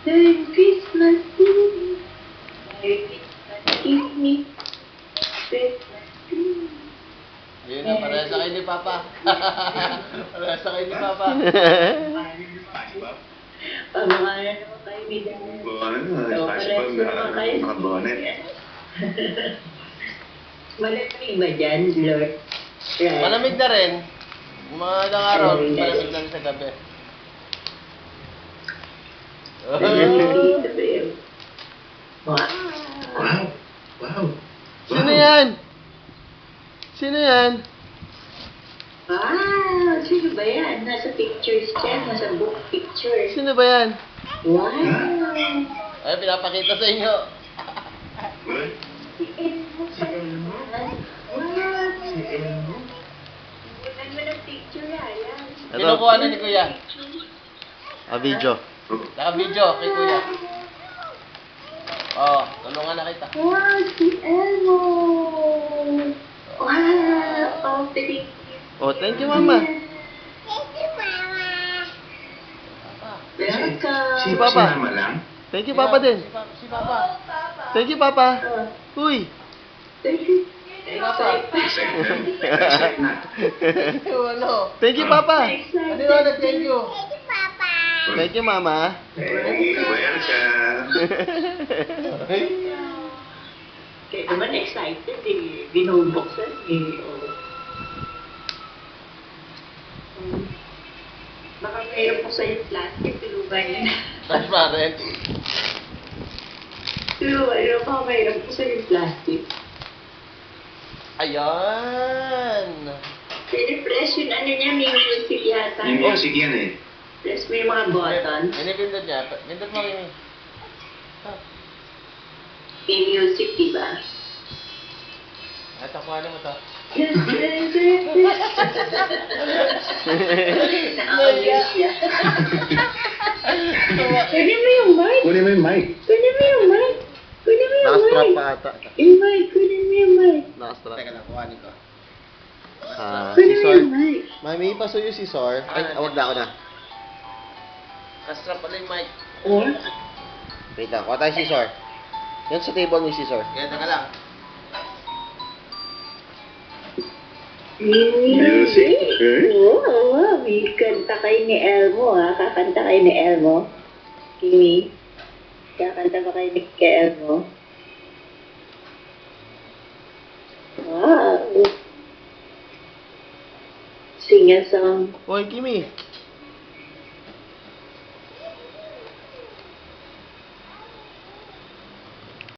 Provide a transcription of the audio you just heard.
Merry Christmas to me. Merry Christmas to me. Christmas to me. Yun na, parehas sa kayo ni Papa. Parehas sa kayo ni Papa. Pamangalan naman kayo ni Dan. Parehas naman kayo. Malamig ba dyan, Lord? Right. Malamig na rin. Mga ilang araw, malamig na rin sa gabi. Wow. Wow. Sino yan? Sino yan? Wow! Sino ba yan? Nasa pictures dyan. Nasa book picture. Sino ba yan? Wow! Ay, pinapakita sa inyo. Si Elmo sa naman. Wow! Si Elmo. Bulan mo ng picture, yan. Kinukuha na ni Kuya. Video. Naka-video kay Kuya. Oh, tulungan na kita. Wow! Si Elmo! Wow! Oh, thank you. Oh, thank you, Mama. Welcome. Si Papa. Sinama lang? Thank you, Papa din. Si Papa. Thank you, Papa. Uy. Thank you. Si Papa. Excited na. Ano? Thank you, Papa. Ano yun? Thank you. Thank you, Mama. Welcome. Kaya naman excited eh. Binubuksan eh. Oh. Baka mayroon po sa'yo plastic. Tulugan niya na. Transparent. Tulugan niya. Baka mayroon po sa'yo plastic. Ayan. Pinipress yun. Ano niya? May music yata. Yung music yan eh. Press mo yung mga button. Pinipindot niya. Pindot mo rin. May music, diba? Ito, kuha mo to. Na-amuse siya. Kunin mo yung mic. Kunin mo yung mic. Kunin mo yung mic. Kunin mo yung Nakastrap mic. pa ata. Yung mic. Kunin mo yung mic. Nakastrap. Teka lang, kuhanin ko. Kunin mo Scissor. yung mic. Mami, pasuyo si Scissor. Ay, wag na ako na. Kastrap pala yung mic. Oh? Wait lang, kuha tayo si Scissor. Yan sa table mo, Scissor. Kaya teka lang. Music. Eh? Oo, may kanta kayo ni Elmo ha. Kakanta kayo ni Elmo. Kimi, kakanta ba kayo ni Elmo? Wow. Sing a song. Hoy, Kimi.